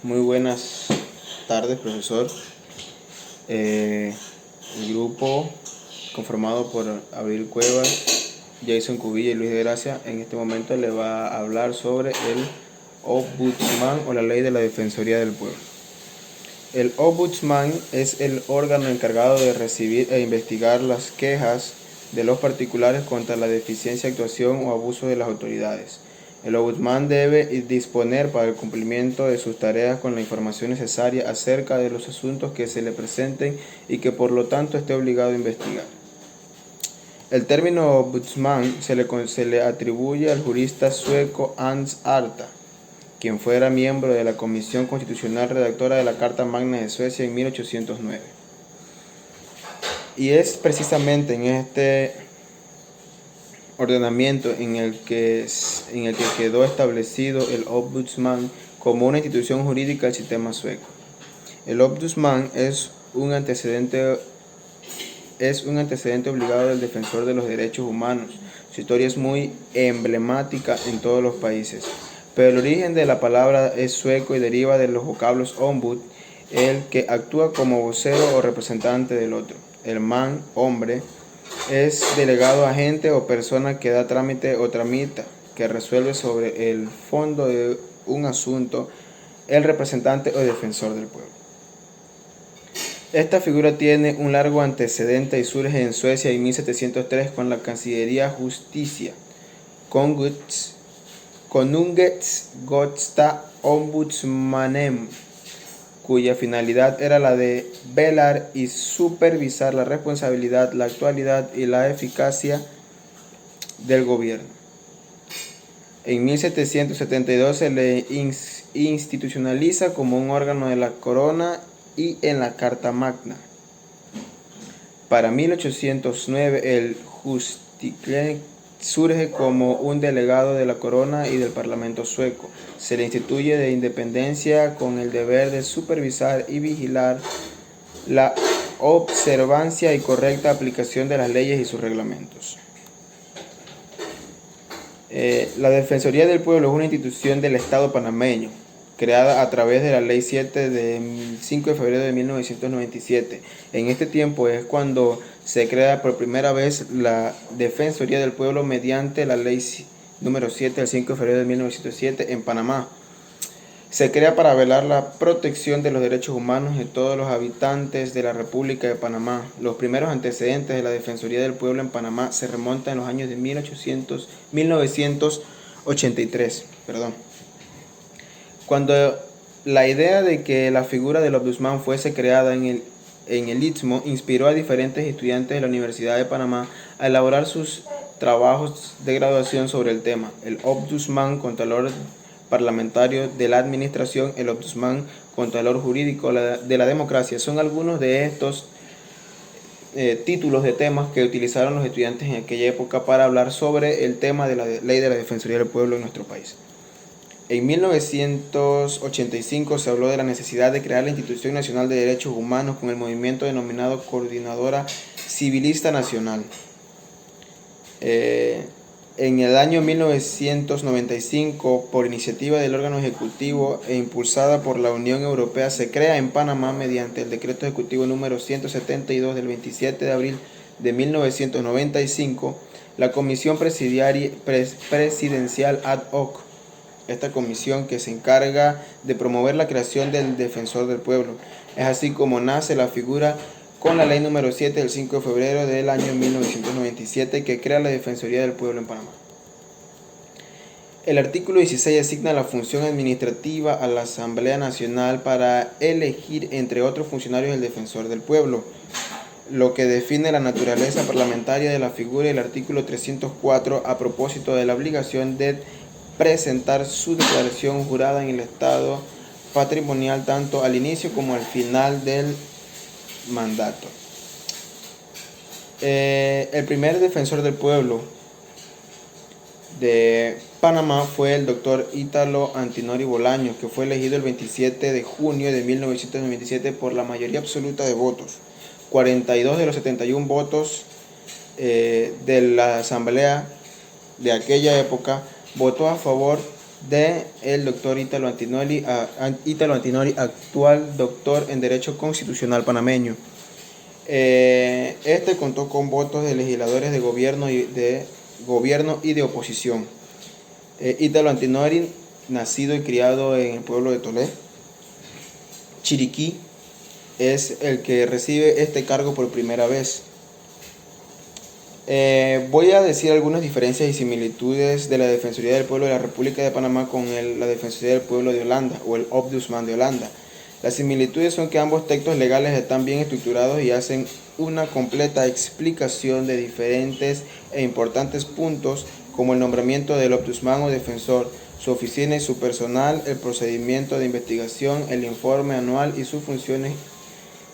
Muy buenas tardes, profesor. El grupo conformado por Abril Cuevas, Jason Cubilla y Luis de Gracia en este momento le va a hablar sobre el Ombudsman o la ley de la Defensoría del Pueblo. El Ombudsman es el órgano encargado de recibir e investigar las quejas de los particulares contra la deficiencia, actuación o abuso de las autoridades. El Ombudsman debe disponer para el cumplimiento de sus tareas con la información necesaria acerca de los asuntos que se le presenten y que por lo tanto esté obligado a investigar. El término Ombudsman se le atribuye al jurista sueco Hans Arta, quien fuera miembro de la Comisión Constitucional redactora de la Carta Magna de Suecia en 1809. Y es precisamente en este ordenamiento en el que quedó establecido el Ombudsman como una institución jurídica del sistema sueco. El Ombudsman es un antecedente obligado del defensor de los derechos humanos. Su historia es muy emblemática en todos los países, pero el origen de la palabra es sueco y deriva de los vocablos ombud, el que actúa como vocero o representante del otro. El man, hombre, es delegado, agente o persona que da trámite o tramita, que resuelve sobre el fondo de un asunto, el representante o defensor del pueblo. Esta figura tiene un largo antecedente y surge en Suecia en 1703 con la Cancillería Justicia, Konungets Godsta Ombudsmanem, cuya finalidad era la de velar y supervisar la responsabilidad, la actualidad y la eficacia del gobierno. En 1772 se le institucionaliza como un órgano de la corona y en la Carta Magna. Para 1809 el Justiklen surge como un delegado de la corona y del parlamento sueco. Se le instituye de independencia con el deber de supervisar y vigilar la observancia y correcta aplicación de las leyes y sus reglamentos. La Defensoría del Pueblo es una institución del Estado panameño, creada a través de la Ley 7 del 5 de febrero de 1997. En este tiempo es cuando se crea por primera vez la Defensoría del Pueblo mediante la Ley número 7 del 5 de febrero de 1907 en Panamá. Se crea para velar la protección de los derechos humanos de todos los habitantes de la República de Panamá. Los primeros antecedentes de la Defensoría del Pueblo en Panamá se remontan en los años de 1983. Cuando la idea de que la figura del Ombudsman fuese creada en el Istmo inspiró a diferentes estudiantes de la Universidad de Panamá a elaborar sus trabajos de graduación sobre el tema. El Ombudsman, Contralor Parlamentario de la Administración, el Ombudsman, Contralor Jurídico de la Democracia, son algunos de estos títulos de temas que utilizaron los estudiantes en aquella época para hablar sobre el tema de la ley de la Defensoría del Pueblo en nuestro país. En 1985 se habló de la necesidad de crear la Institución Nacional de Derechos Humanos con el movimiento denominado Coordinadora Civilista Nacional. En el año 1995, por iniciativa del órgano ejecutivo e impulsada por la Unión Europea, se crea en Panamá mediante el decreto ejecutivo número 172 del 27 de abril de 1995 la Comisión Presidencial ad hoc. Esta comisión que se encarga de promover la creación del Defensor del Pueblo. Es así como nace la figura con la ley número 7 del 5 de febrero del año 1997 que crea la Defensoría del Pueblo en Panamá. El artículo 16 asigna la función administrativa a la Asamblea Nacional para elegir entre otros funcionarios del Defensor del Pueblo, lo que define la naturaleza parlamentaria de la figura, y el artículo 304 a propósito de la obligación de presentar su declaración jurada en el estado patrimonial tanto al inicio como al final del mandato. El primer defensor del pueblo de Panamá fue el doctor Ítalo Antinori Bolaños, que fue elegido el 27 de junio de 1997 por la mayoría absoluta de votos. 42 de los 71 votos de la asamblea de aquella época votó a favor de el doctor Ítalo Antinori, actual doctor en Derecho Constitucional panameño. Este contó con votos de legisladores de gobierno y de oposición. Ítalo Antinori, nacido y criado en el pueblo de Tolé, Chiriquí, es el que recibe este cargo por primera vez. Voy a decir algunas diferencias y similitudes de la Defensoría del Pueblo de la República de Panamá con la Defensoría del Pueblo de Holanda o el Ombudsman de Holanda. Las similitudes son que ambos textos legales están bien estructurados y hacen una completa explicación de diferentes e importantes puntos como el nombramiento del Ombudsman o defensor, su oficina y su personal, el procedimiento de investigación, el informe anual y sus funciones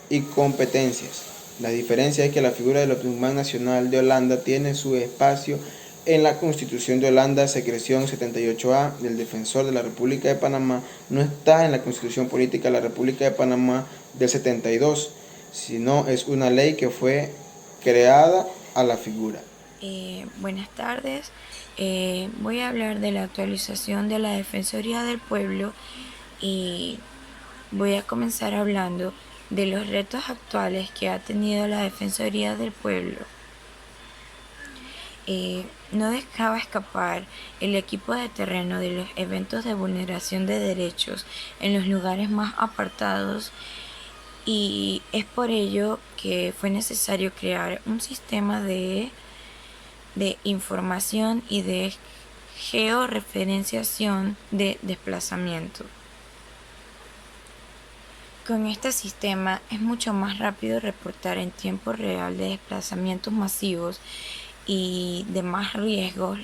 y competencias. La diferencia es que la figura del Ombudsman Nacional de Holanda tiene su espacio en la Constitución de Holanda, secreción 78A. Del Defensor de la República de Panamá no está en la Constitución Política de la República de Panamá del 72, sino es una ley que fue creada a la figura. Buenas tardes. Voy a hablar de la actualización de la Defensoría del Pueblo y voy a comenzar hablando de los retos actuales que ha tenido la Defensoría del Pueblo. No dejaba escapar el equipo de terreno de los eventos de vulneración de derechos en los lugares más apartados, y es por ello que fue necesario crear un sistema de información y de georreferenciación de desplazamiento. Con este sistema es mucho más rápido reportar en tiempo real de desplazamientos masivos y de más riesgos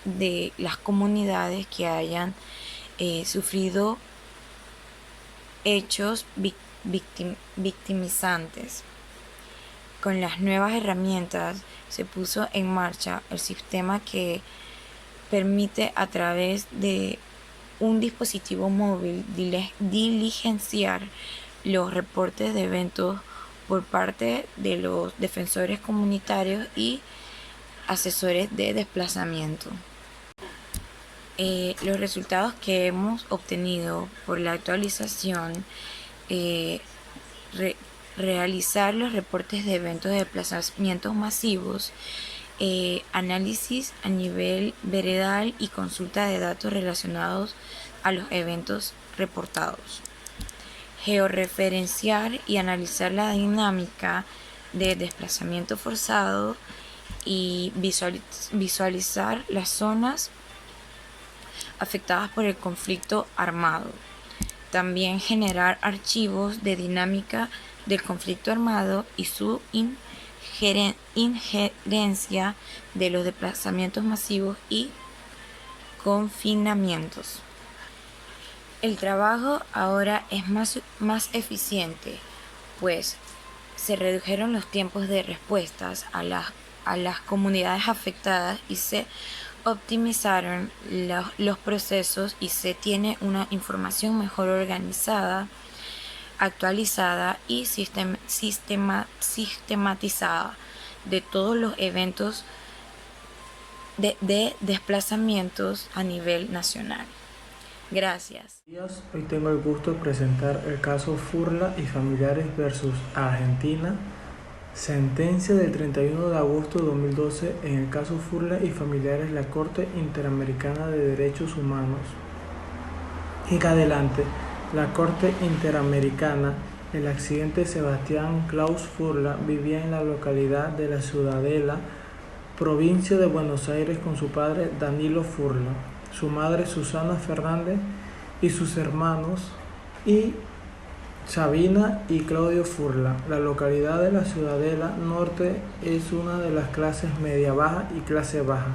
de las comunidades que hayan sufrido hechos victimizantes. Con las nuevas herramientas se puso en marcha el sistema que permite a través de un dispositivo móvil diligenciar los reportes de eventos por parte de los defensores comunitarios y asesores de desplazamiento. Los resultados que hemos obtenido por la actualización, realizar los reportes de eventos de desplazamientos masivos, análisis a nivel veredal y consulta de datos relacionados a los eventos reportados. Georreferenciar y analizar la dinámica de desplazamiento forzado y visualizar las zonas afectadas por el conflicto armado. También generar archivos de dinámica del conflicto armado y su injerencia de los desplazamientos masivos y confinamientos. El trabajo ahora es más eficiente, pues se redujeron los tiempos de respuestas a las comunidades afectadas y se optimizaron los procesos y se tiene una información mejor organizada, actualizada y sistematizada de todos los eventos de desplazamientos a nivel nacional. Gracias. Hoy tengo el gusto de presentar el caso Furla y Familiares versus Argentina. Sentencia del 31 de agosto de 2012 en el caso Furla y Familiares, la Corte Interamericana de Derechos Humanos. Y adelante, la Corte Interamericana, el accidente Sebastián Klaus Furla vivía en la localidad de La Ciudadela, provincia de Buenos Aires, con su padre Danilo Furla, su madre Susana Fernández y sus hermanos y Sabina y Claudio Furla. La localidad de La Ciudadela Norte es una de las clases media baja y clase baja,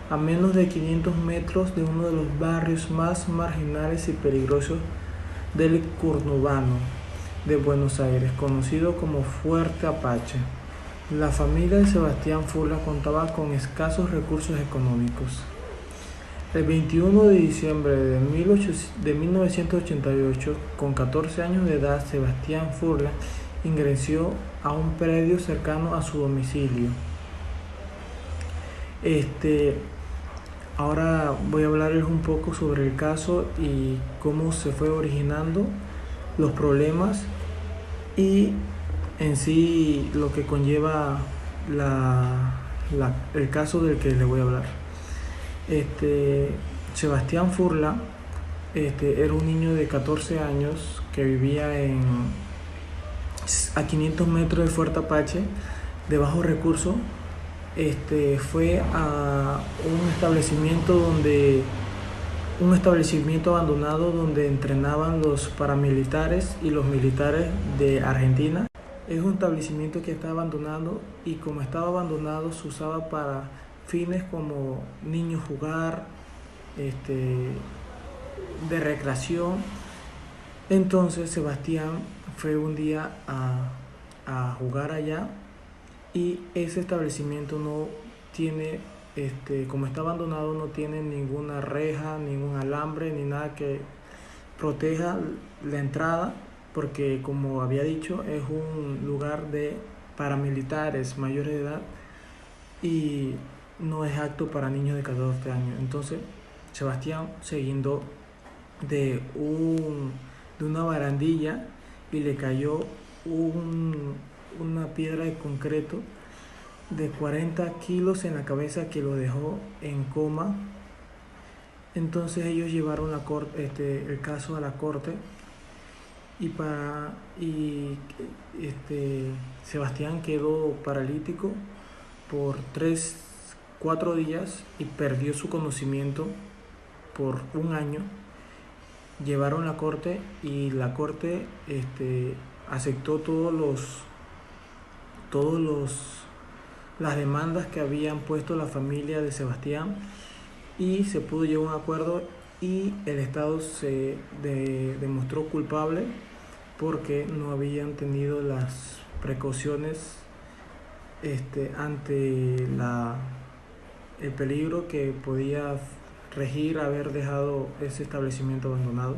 a menos de 500 metros de uno de los barrios más marginales y peligrosos del conurbano de Buenos Aires, conocido como Fuerte Apache. La familia de Sebastián Furla contaba con escasos recursos económicos. El 21 de diciembre de 1988, con 14 años de edad, Sebastián Furla ingresó a un predio cercano a su domicilio. Ahora voy a hablarles un poco sobre el caso y cómo se fue originando, los problemas y en sí lo que conlleva el caso del que les voy a hablar. Este, Sebastián Furla era un niño de 14 años que vivía a 500 metros del Fuerte Apache, de bajos recursos. Fue a un establecimiento abandonado donde entrenaban los paramilitares y los militares de Argentina. Es un establecimiento que está abandonado y como estaba abandonado se usaba para fines como niños jugar, de recreación. Entonces Sebastián fue un día a jugar allá y ese establecimiento no tiene, como está abandonado, no tiene ninguna reja, ningún alambre, ni nada que proteja la entrada, porque como había dicho, es un lugar de paramilitares mayores de edad y no es apto para niños de 14 años. Entonces, Sebastián se guindó de, de una barandilla y le cayó una piedra de concreto de 40 kilos en la cabeza que lo dejó en coma. Entonces ellos llevaron el caso a la corte y Sebastián quedó paralítico por 4 días y perdió su conocimiento por un año. Llevaron a la corte y la corte aceptó las demandas que habían puesto la familia de Sebastián y se pudo llegar a un acuerdo y el Estado se demostró culpable porque no habían tenido las precauciones ante el peligro que podía regir haber dejado ese establecimiento abandonado.